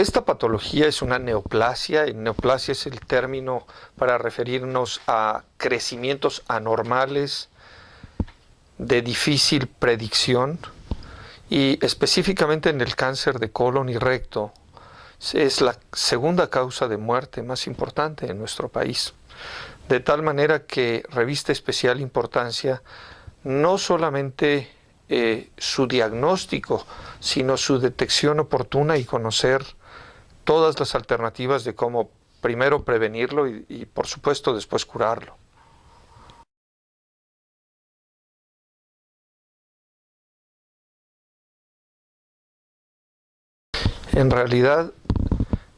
Esta patología es una neoplasia, y neoplasia es el término para referirnos a crecimientos anormales de difícil predicción, y específicamente en el cáncer de colon y recto es la segunda causa de muerte más importante en nuestro país, de tal manera que reviste especial importancia no solamente su diagnóstico, sino su detección oportuna y conocer todas las alternativas de cómo primero prevenirlo y por supuesto después curarlo. En realidad,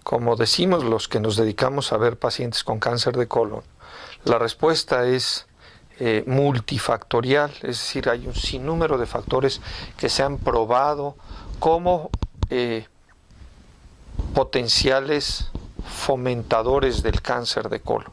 como decimos los que nos dedicamos a ver pacientes con cáncer de colon, la respuesta es multifactorial, es decir, hay un sinnúmero de factores que se han probado como potenciales fomentadores del cáncer de colon.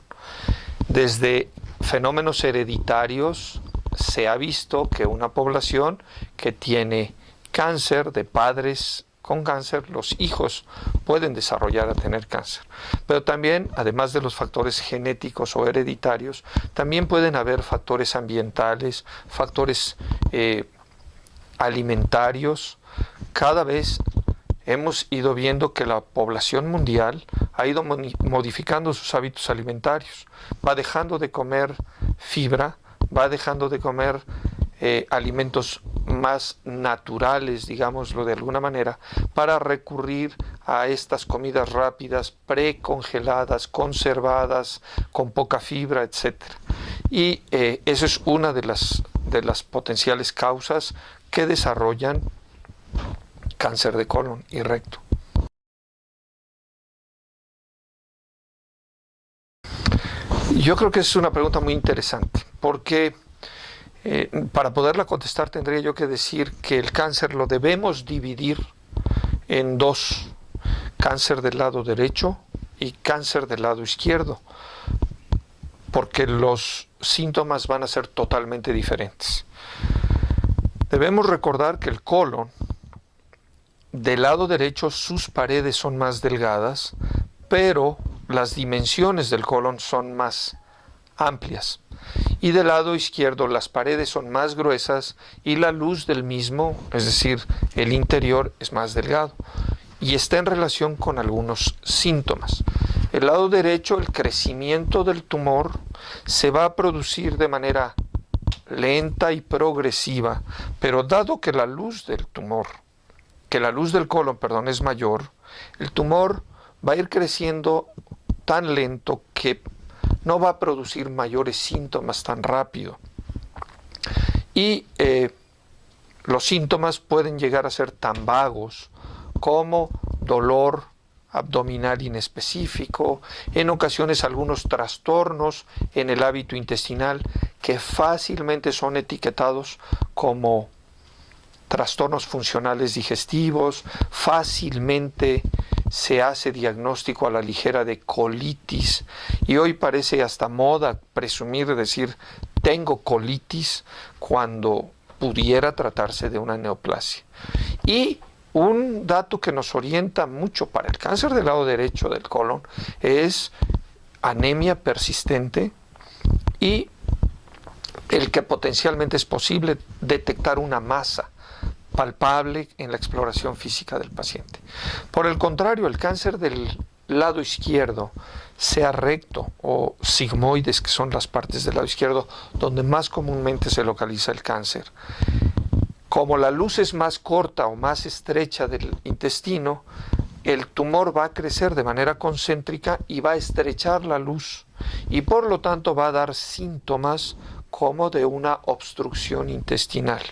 Desde fenómenos hereditarios se ha visto que una población que tiene cáncer, de padres con cáncer, los hijos pueden desarrollar a tener cáncer. Pero también, además de los factores genéticos o hereditarios, también pueden haber factores ambientales, factores alimentarios. Cada vez hemos ido viendo que la población mundial ha ido modificando sus hábitos alimentarios. Va dejando de comer fibra, va dejando de comer alimentos más naturales, digámoslo de alguna manera, para recurrir a estas comidas rápidas, precongeladas, conservadas, con poca fibra, etc. Y eso es una de las potenciales causas que desarrollan cáncer de colon y recto. Yo creo que es una pregunta muy interesante, porque para poderla contestar tendría yo que decir que el cáncer lo debemos dividir en dos: cáncer del lado derecho y cáncer del lado izquierdo, porque los síntomas van a ser totalmente diferentes. Debemos recordar que el colon, del lado derecho, sus paredes son más delgadas, pero las dimensiones del colon son más amplias. Y del lado izquierdo las paredes son más gruesas y la luz del mismo, es decir, el interior, es más delgado. Y está en relación con algunos síntomas. El lado derecho, el crecimiento del tumor se va a producir de manera lenta y progresiva, pero dado que la luz del colon, es mayor, el tumor va a ir creciendo tan lento que no va a producir mayores síntomas tan rápido. Y los síntomas pueden llegar a ser tan vagos como dolor abdominal inespecífico, en ocasiones algunos trastornos en el hábito intestinal que fácilmente son etiquetados como trastornos funcionales digestivos. Fácilmente se hace diagnóstico a la ligera de colitis, y hoy parece hasta moda presumir, decir tengo colitis, cuando pudiera tratarse de una neoplasia. Y un dato que nos orienta mucho para el cáncer del lado derecho del colon es anemia persistente, y el que potencialmente es posible detectar una masa palpable en la exploración física del paciente. Por el contrario, el cáncer del lado izquierdo, sea recto o sigmoides, que son las partes del lado izquierdo donde más comúnmente se localiza el cáncer, como la luz es más corta o más estrecha del intestino, el tumor va a crecer de manera concéntrica y va a estrechar la luz, y por lo tanto va a dar síntomas como de una obstrucción intestinal.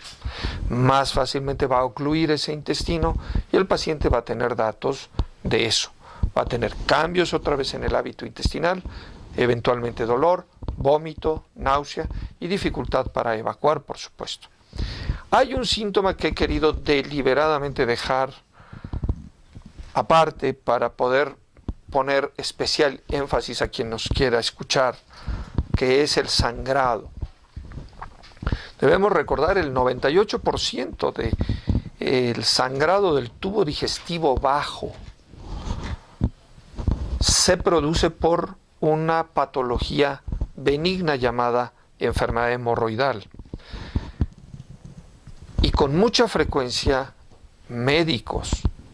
Más fácilmente va a ocluir ese intestino y el paciente va a tener datos de eso. Va a tener cambios otra vez en el hábito intestinal, eventualmente dolor, vómito, náusea y dificultad para evacuar, por supuesto. Hay un síntoma que he querido deliberadamente dejar aparte para poder poner especial énfasis a quien nos quiera escuchar, que es el sangrado. Debemos recordar el 98% del sangrado del tubo digestivo bajo se produce por una patología benigna llamada enfermedad hemorroidal. Y con mucha frecuencia médicos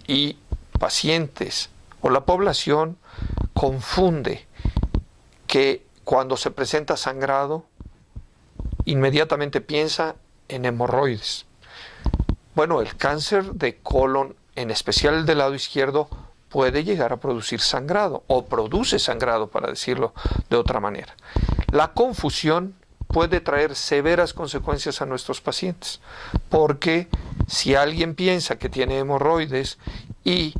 y pacientes o la población confunde que cuando se presenta sangrado inmediatamente piensa en hemorroides. Bueno, el cáncer de colon, en especial el del lado izquierdo, puede llegar a producir sangrado o produce sangrado, para decirlo de otra manera. La confusión puede traer severas consecuencias a nuestros pacientes, porque si alguien piensa que tiene hemorroides y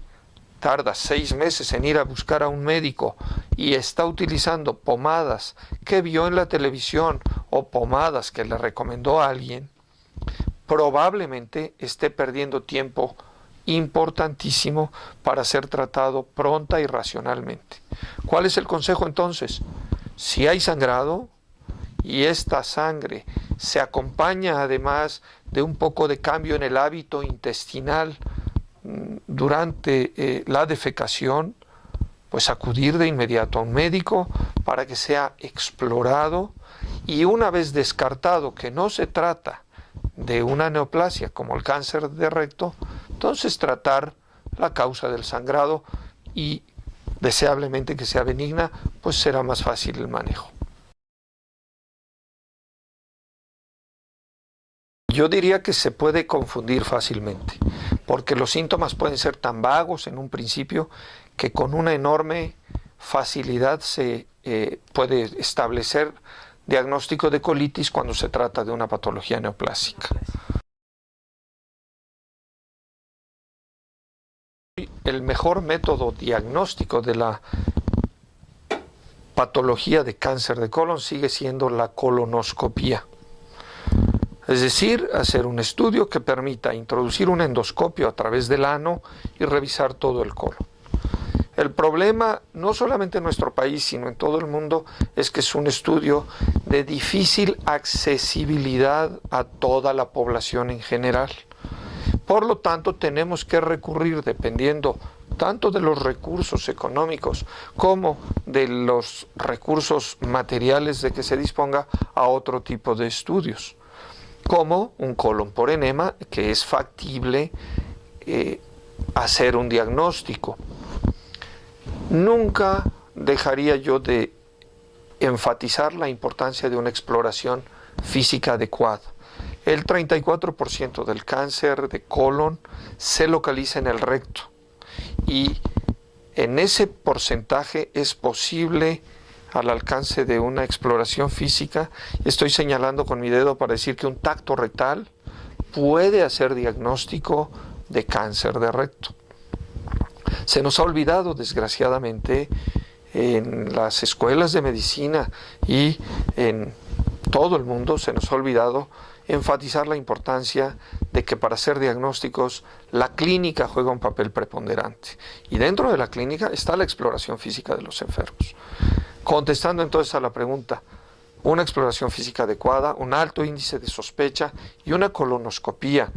tarda 6 meses en ir a buscar a un médico y está utilizando pomadas que vio en la televisión o pomadas que le recomendó a alguien, probablemente esté perdiendo tiempo importantísimo para ser tratado pronta y racionalmente. ¿Cuál es el consejo entonces? Si hay sangrado y esta sangre se acompaña además de un poco de cambio en el hábito intestinal durante la defecación, pues acudir de inmediato a un médico para que sea explorado, y una vez descartado que no se trata de una neoplasia como el cáncer de recto, entonces tratar la causa del sangrado, y deseablemente que sea benigna, pues será más fácil el manejo. Yo diría que se puede confundir fácilmente, porque los síntomas pueden ser tan vagos en un principio que con una enorme facilidad se puede establecer diagnóstico de colitis cuando se trata de una patología neoplásica. El mejor método diagnóstico de la patología de cáncer de colon sigue siendo la colonoscopía. Es decir, hacer un estudio que permita introducir un endoscopio a través del ano y revisar todo el colon. El problema, no solamente en nuestro país, sino en todo el mundo, es que es un estudio de difícil accesibilidad a toda la población en general. Por lo tanto, tenemos que recurrir, dependiendo tanto de los recursos económicos como de los recursos materiales de que se disponga, a otro tipo de estudios, como un colon por enema, que es factible hacer un diagnóstico. Nunca dejaría yo de enfatizar la importancia de una exploración física adecuada. El 34% del cáncer de colon se localiza en el recto, y en ese porcentaje es posible, al alcance de una exploración física, estoy señalando con mi dedo para decir que un tacto rectal puede hacer diagnóstico de cáncer de recto. Se nos ha olvidado, desgraciadamente, en las escuelas de medicina y en todo el mundo se nos ha olvidado enfatizar la importancia de que para hacer diagnósticos la clínica juega un papel preponderante, y dentro de la clínica está la exploración física de los enfermos. Contestando entonces a la pregunta, una exploración física adecuada, un alto índice de sospecha y una colonoscopía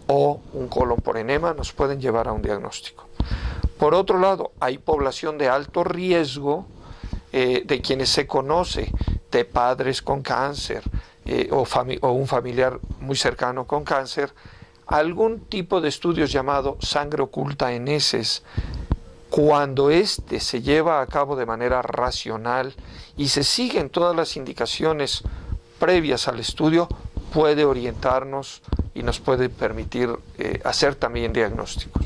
o un colon por enema nos pueden llevar a un diagnóstico. Por otro lado, hay población de alto riesgo, de quienes se conoce, de padres con cáncer o un familiar muy cercano con cáncer, algún tipo de estudios llamado sangre oculta en heces. Cuando éste se lleva a cabo de manera racional y se siguen todas las indicaciones previas al estudio, puede orientarnos y nos puede permitir hacer también diagnósticos.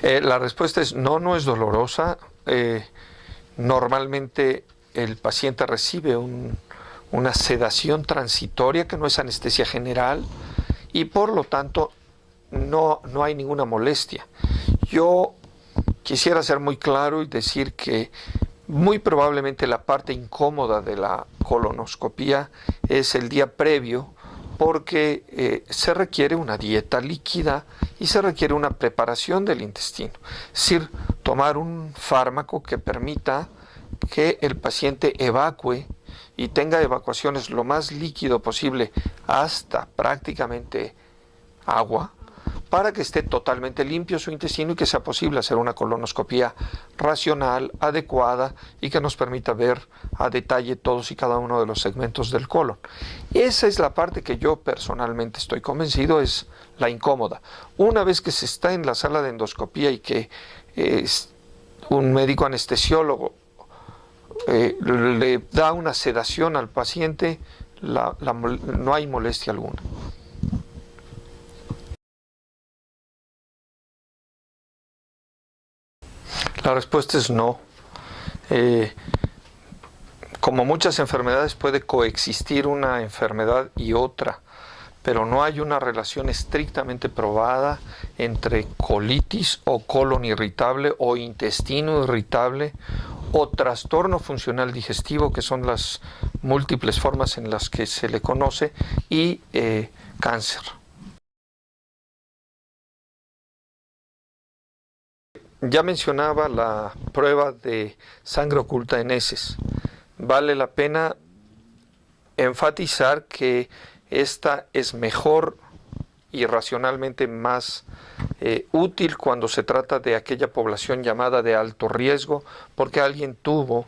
La respuesta es no, no es dolorosa. Normalmente el paciente recibe una sedación transitoria que no es anestesia general, y por lo tanto no hay ninguna molestia. Yo quisiera ser muy claro y decir que muy probablemente la parte incómoda de la colonoscopía es el día previo, porque se requiere una dieta líquida y se requiere una preparación del intestino. Es decir, tomar un fármaco que permita que el paciente evacue y tenga evacuaciones lo más líquido posible, hasta prácticamente agua, para que esté totalmente limpio su intestino y que sea posible hacer una colonoscopia racional, adecuada y que nos permita ver a detalle todos y cada uno de los segmentos del colon. Esa es la parte que yo personalmente estoy convencido es la incómoda. Una vez que se está en la sala de endoscopia y que un médico anestesiólogo le da una sedación al paciente, no hay molestia alguna. La respuesta es no. Como muchas enfermedades puede coexistir una enfermedad y otra, pero no hay una relación estrictamente probada entre colitis o colon irritable o intestino irritable o trastorno funcional digestivo, que son las múltiples formas en las que se le conoce, y cáncer. Ya mencionaba la prueba de sangre oculta en heces. Vale la pena enfatizar que esta es mejor y racionalmente más útil cuando se trata de aquella población llamada de alto riesgo, porque alguien tuvo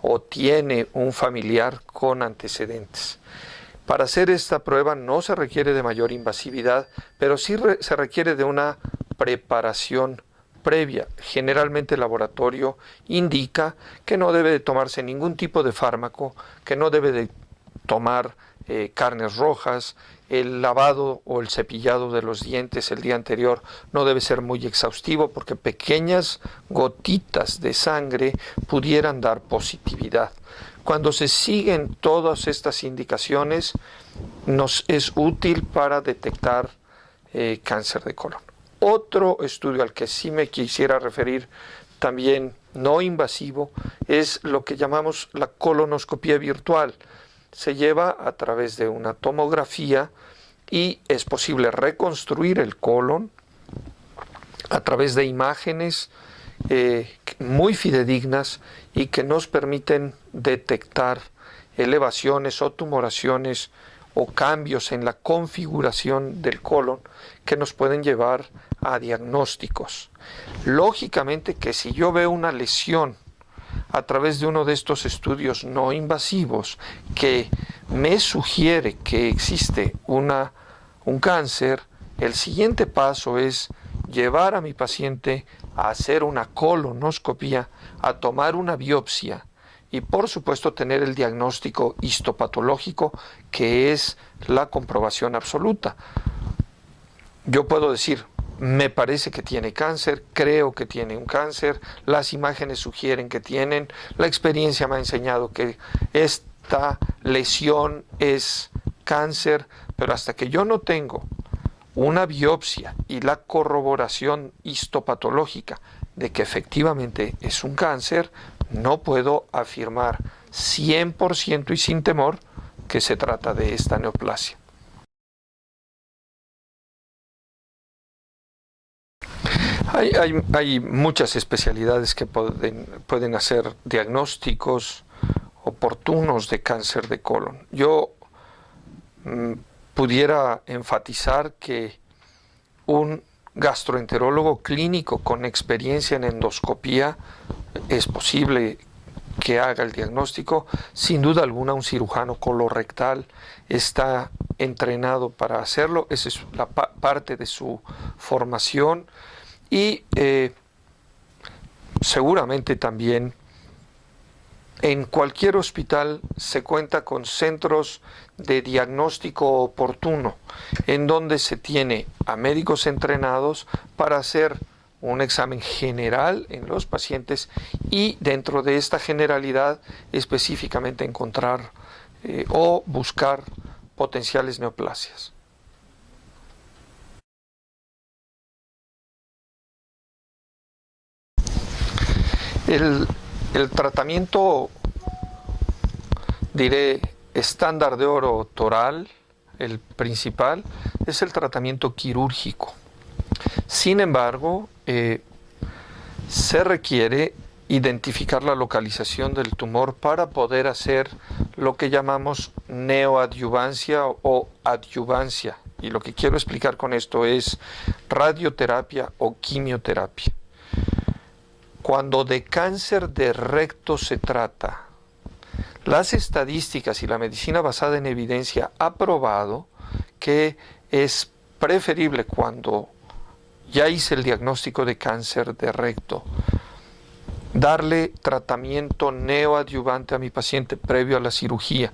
o tiene un familiar con antecedentes. Para hacer esta prueba no se requiere de mayor invasividad, pero sí se requiere de una preparación previa. Generalmente el laboratorio indica que no debe de tomarse ningún tipo de fármaco, que no debe de tomar carnes rojas, el lavado o el cepillado de los dientes el día anterior no debe ser muy exhaustivo porque pequeñas gotitas de sangre pudieran dar positividad. Cuando se siguen todas estas indicaciones, nos es útil para detectar cáncer de colon. Otro estudio al que sí me quisiera referir, también no invasivo, es lo que llamamos la colonoscopia virtual. Se lleva a través de una tomografía y es posible reconstruir el colon a través de imágenes muy fidedignas y que nos permiten detectar elevaciones o tumoraciones o cambios en la configuración del colon que nos pueden llevar a diagnósticos. Lógicamente que si yo veo una lesión a través de uno de estos estudios no invasivos que me sugiere que existe un cáncer, el siguiente paso es llevar a mi paciente a hacer una colonoscopia, a tomar una biopsia y por supuesto tener el diagnóstico histopatológico, que es la comprobación absoluta. Yo puedo decir, me parece que tiene cáncer, creo que tiene un cáncer, las imágenes sugieren que tienen, la experiencia me ha enseñado que esta lesión es cáncer, pero hasta que yo no tengo una biopsia y la corroboración histopatológica de que efectivamente es un cáncer, no puedo afirmar 100% y sin temor que se trata de esta neoplasia. Hay muchas especialidades que pueden hacer diagnósticos oportunos de cáncer de colon. Yo pudiera enfatizar que un gastroenterólogo clínico con experiencia en endoscopía es posible que haga el diagnóstico. Sin duda alguna, un cirujano colorectal está entrenado para hacerlo. Esa es la parte de su formación. Y seguramente también en cualquier hospital se cuenta con centros de diagnóstico oportuno, en donde se tiene a médicos entrenados para hacer un examen general en los pacientes y dentro de esta generalidad específicamente encontrar o buscar potenciales neoplasias. El tratamiento, diré, estándar de oro toral, el principal, es el tratamiento quirúrgico. Sin embargo, se requiere identificar la localización del tumor para poder hacer lo que llamamos neoadyuvancia o adyuvancia y lo que quiero explicar con esto es radioterapia o quimioterapia. Cuando de cáncer de recto se trata, las estadísticas y la medicina basada en evidencia ha probado que es preferible cuando ya hice el diagnóstico de cáncer de recto, darle tratamiento neoadyuvante a mi paciente previo a la cirugía,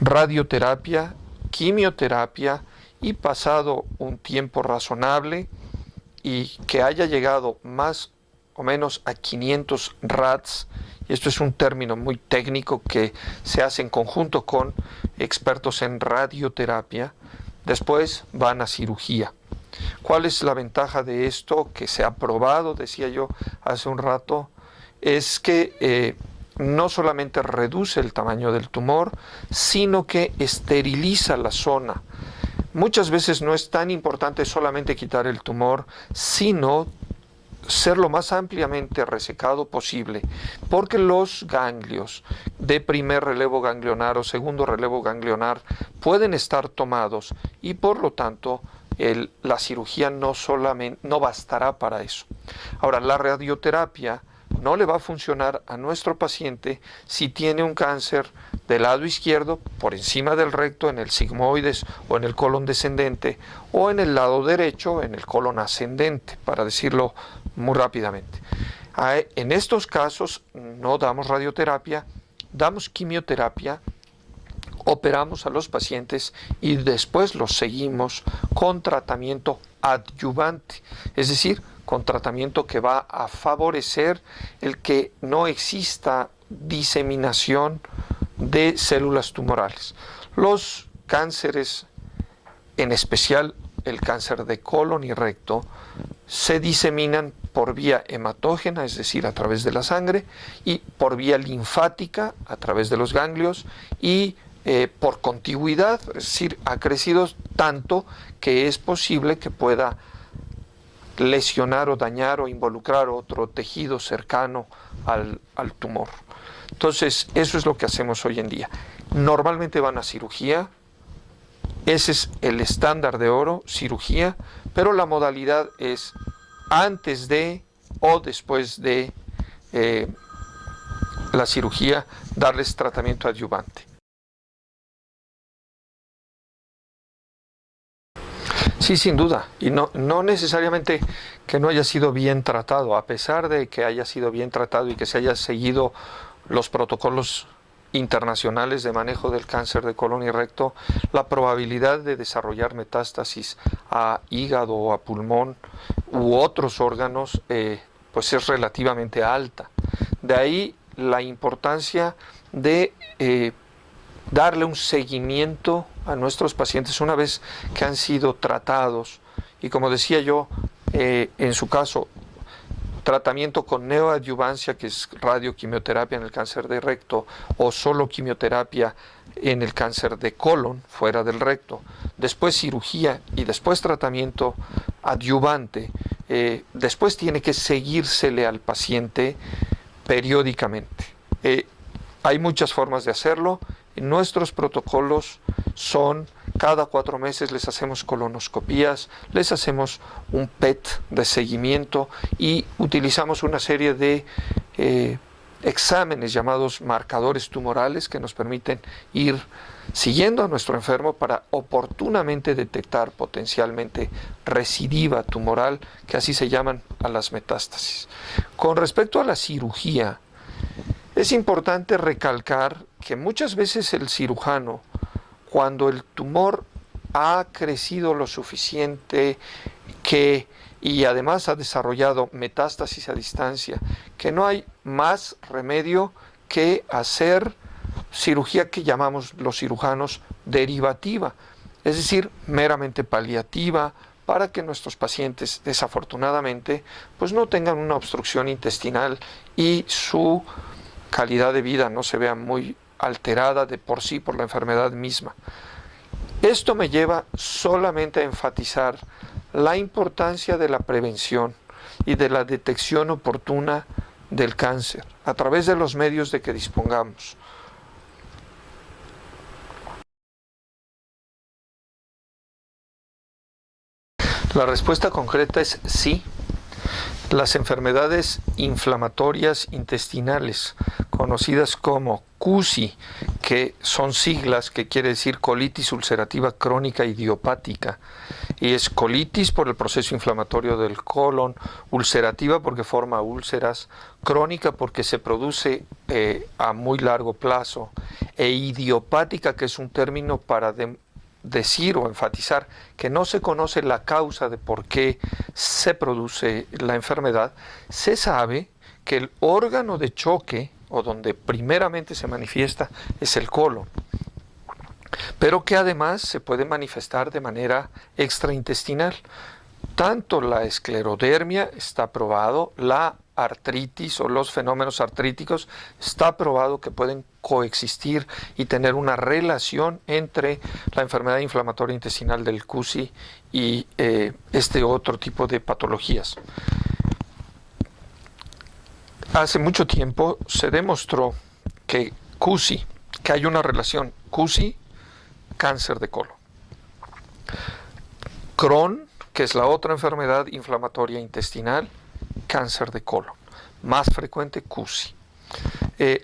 radioterapia, quimioterapia y pasado un tiempo razonable y que haya llegado más o menos a 500 RADs, y esto es un término muy técnico que se hace en conjunto con expertos en radioterapia, después van a cirugía. ¿Cuál es la ventaja de esto que se ha probado, decía yo hace un rato? Es que no solamente reduce el tamaño del tumor, sino que esteriliza la zona. Muchas veces no es tan importante solamente quitar el tumor, sino ser lo más ampliamente resecado posible, porque los ganglios de primer relevo ganglionar o segundo relevo ganglionar pueden estar tomados y por lo tanto la cirugía no bastará para eso. Ahora, la radioterapia no le va a funcionar a nuestro paciente si tiene un cáncer del lado izquierdo, por encima del recto, en el sigmoides o en el colon descendente, o en el lado derecho, en el colon ascendente, para decirlo muy rápidamente. En estos casos no damos radioterapia, damos quimioterapia, operamos a los pacientes y después los seguimos con tratamiento adyuvante, es decir, con tratamiento que va a favorecer el que no exista diseminación de células tumorales. Los cánceres, en especial el cáncer de colon y recto, se diseminan por vía hematógena, es decir, a través de la sangre, y por vía linfática, a través de los ganglios, y por contigüidad, es decir, ha crecido tanto que es posible que pueda lesionar o dañar o involucrar otro tejido cercano al tumor. Entonces, eso es lo que hacemos hoy en día. Normalmente van a cirugía, ese es el estándar de oro, cirugía, pero la modalidad es antes de o después de la cirugía, darles tratamiento adyuvante. Sí, sin duda, y no necesariamente que no haya sido bien tratado, a pesar de que haya sido bien tratado y que se haya seguido los protocolos internacionales de manejo del cáncer de colon y recto, la probabilidad de desarrollar metástasis a hígado o a pulmón u otros órganos pues es relativamente alta. De ahí la importancia de darle un seguimiento a nuestros pacientes una vez que han sido tratados y, como decía yo, en su caso, tratamiento con neoadyuvancia, que es radioquimioterapia en el cáncer de recto, o solo quimioterapia en el cáncer de colon, fuera del recto, después cirugía y después tratamiento adyuvante. Después tiene que seguírsele al paciente periódicamente. Hay muchas formas de hacerlo. Nuestros protocolos son cada 4 meses les hacemos colonoscopías, les hacemos un PET de seguimiento y utilizamos una serie de exámenes llamados marcadores tumorales que nos permiten ir siguiendo a nuestro enfermo para oportunamente detectar potencialmente recidiva tumoral, que así se llaman a las metástasis. Con respecto a la cirugía, es importante recalcar que muchas veces el cirujano, cuando el tumor ha crecido lo suficiente y además ha desarrollado metástasis a distancia, que no hay más remedio que hacer cirugía que llamamos los cirujanos derivativa, es decir, meramente paliativa, para que nuestros pacientes, desafortunadamente, pues no tengan una obstrucción intestinal y su calidad de vida no se vea muy alterada de por sí por la enfermedad misma. Esto me lleva solamente a enfatizar la importancia de la prevención y de la detección oportuna del cáncer a través de los medios de que dispongamos. La respuesta concreta es sí. Las enfermedades inflamatorias intestinales, conocidas como CUSI, que son siglas que quiere decir colitis ulcerativa crónica idiopática, y es colitis por el proceso inflamatorio del colon, ulcerativa porque forma úlceras, crónica porque se produce a muy largo plazo, e idiopática, que es un término para decir o enfatizar que no se conoce la causa de por qué se produce la enfermedad. Se sabe que el órgano de choque, o donde primeramente se manifiesta, es el colon, pero que además se puede manifestar de manera extraintestinal. Tanto la esclerodermia está probado, la artritis o los fenómenos artríticos está probado que pueden coexistir y tener una relación entre la enfermedad inflamatoria intestinal del CUSI y este otro tipo de patologías. Hace mucho tiempo se demostró que CUSI, que hay una relación CUSI, cáncer de colon. Crohn, que es la otra enfermedad inflamatoria intestinal, cáncer de colon. Más frecuente, CUSI.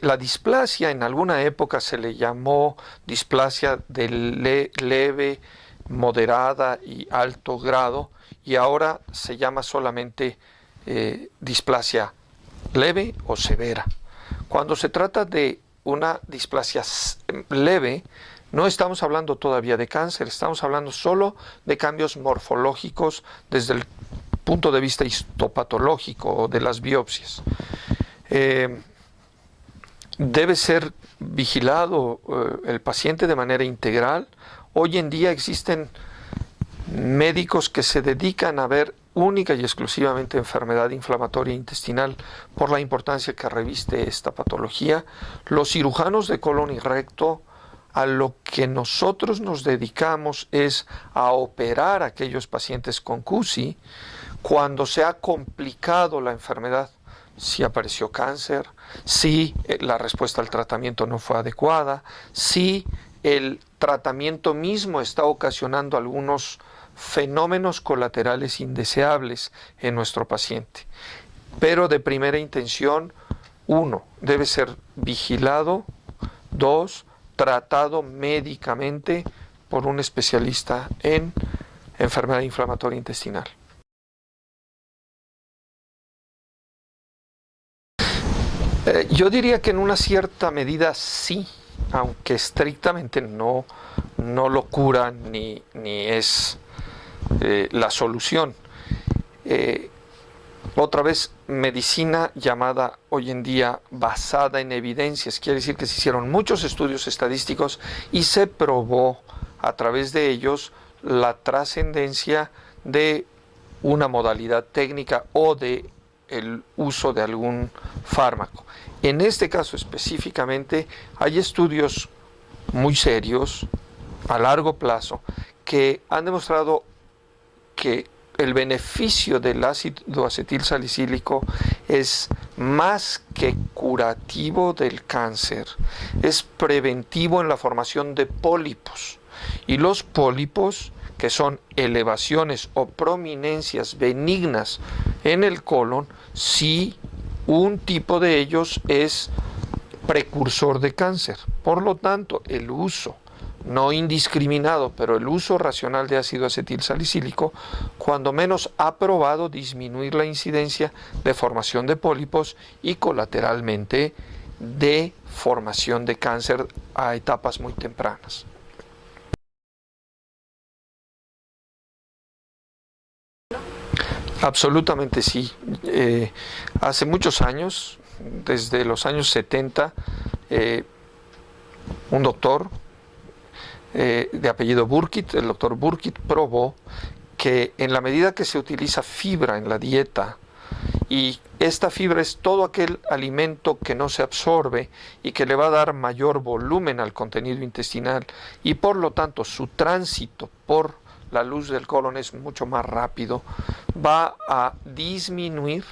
La displasia en alguna época se le llamó displasia de leve, moderada y alto grado, y ahora se llama solamente displasia leve o severa. Cuando se trata de una displasia leve, no estamos hablando todavía de cáncer, estamos hablando solo de cambios morfológicos desde el punto de vista histopatológico o de las biopsias. Debe ser vigilado el paciente de manera integral. Hoy en día existen médicos que se dedican a ver única y exclusivamente enfermedad inflamatoria intestinal por la importancia que reviste esta patología. Los cirujanos de colon y recto, a lo que nosotros nos dedicamos es a operar a aquellos pacientes con CUSI cuando se ha complicado la enfermedad, si apareció cáncer, si la respuesta al tratamiento no fue adecuada, si el tratamiento mismo está ocasionando algunos fenómenos colaterales indeseables en nuestro paciente. Pero de primera intención, 1, debe ser vigilado, 2, tratado médicamente por un especialista en enfermedad inflamatoria intestinal. Yo diría que en una cierta medida sí, aunque estrictamente no lo cura ni es la solución. Otra vez, medicina llamada hoy en día basada en evidencias, quiere decir que se hicieron muchos estudios estadísticos y se probó a través de ellos la trascendencia de una modalidad técnica o de el uso de algún fármaco. En este caso específicamente hay estudios muy serios a largo plazo que han demostrado que el beneficio del ácido acetilsalicílico es más que curativo del cáncer, es preventivo en la formación de pólipos. Y los pólipos, que son elevaciones o prominencias benignas en el colon, sí, un tipo de ellos es precursor de cáncer. Por lo tanto, el uso no indiscriminado, pero el uso racional de ácido acetilsalicílico, cuando menos ha probado disminuir la incidencia de formación de pólipos y colateralmente de formación de cáncer a etapas muy tempranas. Absolutamente sí. Hace muchos años, desde los años 70, un doctor de apellido Burkitt, el doctor Burkitt, probó que en la medida que se utiliza fibra en la dieta, y esta fibra es todo aquel alimento que no se absorbe y que le va a dar mayor volumen al contenido intestinal, y por lo tanto su tránsito por la luz del colon es mucho más rápido, va a disminuir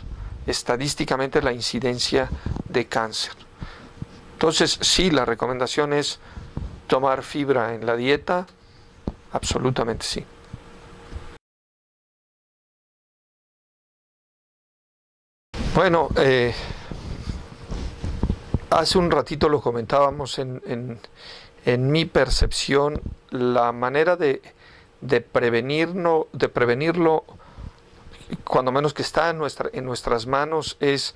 estadísticamente la incidencia de cáncer. Entonces, sí, la recomendación es tomar fibra en la dieta, absolutamente sí. Bueno, hace un ratito lo comentábamos en mi percepción, la manera de prevenirlo, cuando menos que está en nuestras manos, es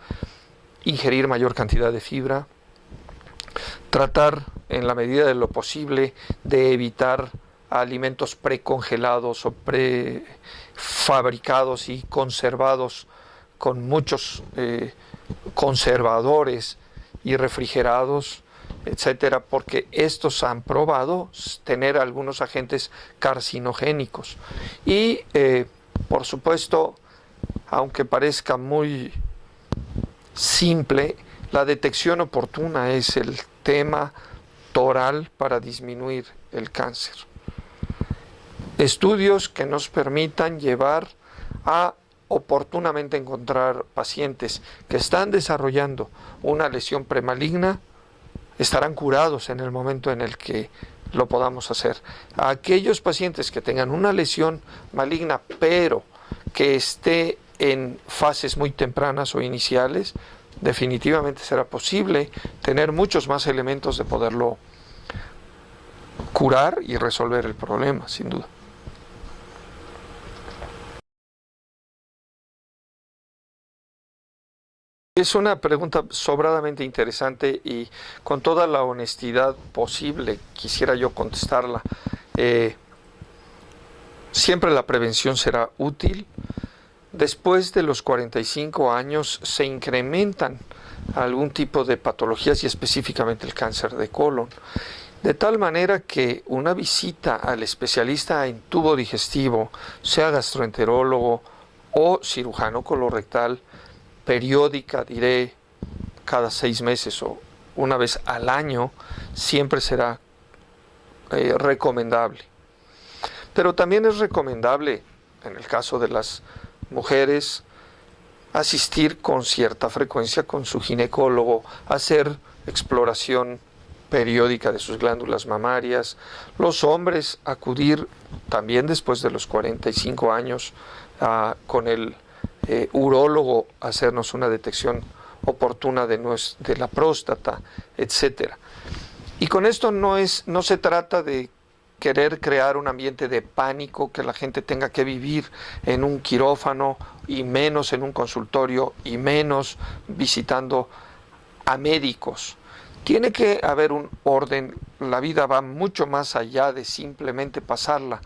ingerir mayor cantidad de fibra, tratar en la medida de lo posible de evitar alimentos precongelados o prefabricados y conservados con muchos conservadores y refrigerados, etcétera, porque estos han probado tener algunos agentes carcinogénicos. Y por supuesto, aunque parezca muy simple, la detección oportuna es el tema toral para disminuir el cáncer. Estudios que nos permitan llevar a oportunamente encontrar pacientes que están desarrollando una lesión premaligna, estarán curados en el momento en el que lo podamos hacer. A aquellos pacientes que tengan una lesión maligna, pero que esté en fases muy tempranas o iniciales, definitivamente será posible tener muchos más elementos de poderlo curar y resolver el problema, sin duda. Es una pregunta sobradamente interesante y con toda la honestidad posible quisiera yo contestarla. Siempre la prevención será útil. Después de los 45 años se incrementan algún tipo de patologías y específicamente el cáncer de colon. De tal manera que una visita al especialista en tubo digestivo, sea gastroenterólogo o cirujano colorectal, periódica, diré, cada 6 meses o una vez al año, siempre será recomendable. Pero también es recomendable, en el caso de las mujeres, asistir con cierta frecuencia con su ginecólogo, hacer exploración periódica de sus glándulas mamarias. Los hombres acudir también después de los 45 años con el urólogo, hacernos una detección oportuna de la próstata, etcétera. Y con esto no se trata de querer crear un ambiente de pánico, que la gente tenga que vivir en un quirófano y menos en un consultorio y menos visitando a médicos. Tiene que haber un orden. La vida va mucho más allá de simplemente pasarla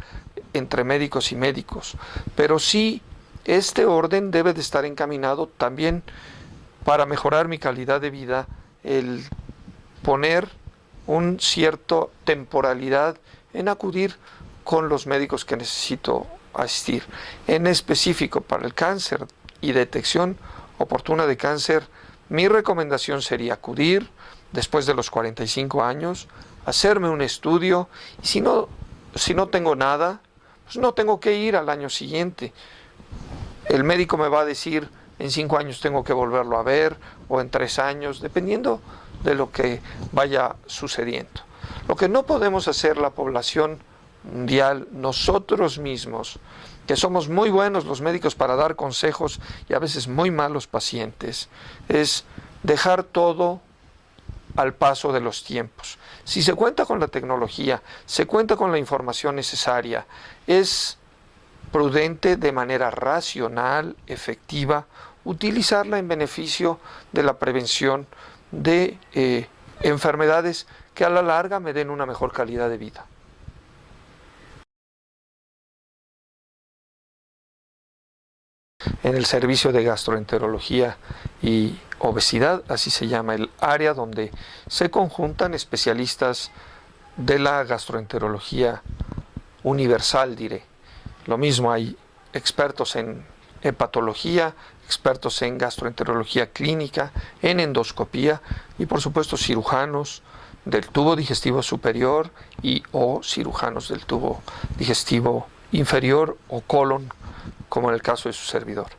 entre médicos y médicos, pero sí este orden debe de estar encaminado también para mejorar mi calidad de vida, el poner un cierto temporalidad en acudir con los médicos que necesito asistir. En específico para el cáncer y detección oportuna de cáncer, mi recomendación sería acudir después de los 45 años, hacerme un estudio, y si no tengo nada, pues no tengo que ir al año siguiente. El médico me va a decir, en 5 años tengo que volverlo a ver, o en 3 años, dependiendo de lo que vaya sucediendo. Lo que no podemos hacer la población mundial, nosotros mismos, que somos muy buenos los médicos para dar consejos y a veces muy malos pacientes, es dejar todo al paso de los tiempos. Si se cuenta con la tecnología, se cuenta con la información necesaria, es prudente, de manera racional, efectiva, utilizarla en beneficio de la prevención de enfermedades que a la larga me den una mejor calidad de vida. En el servicio de gastroenterología y obesidad, así se llama el área donde se conjuntan especialistas de la gastroenterología universal, diré. Lo mismo, hay expertos en hepatología, expertos en gastroenterología clínica, en endoscopía y por supuesto cirujanos del tubo digestivo superior o cirujanos del tubo digestivo inferior o colon, como en el caso de su servidor.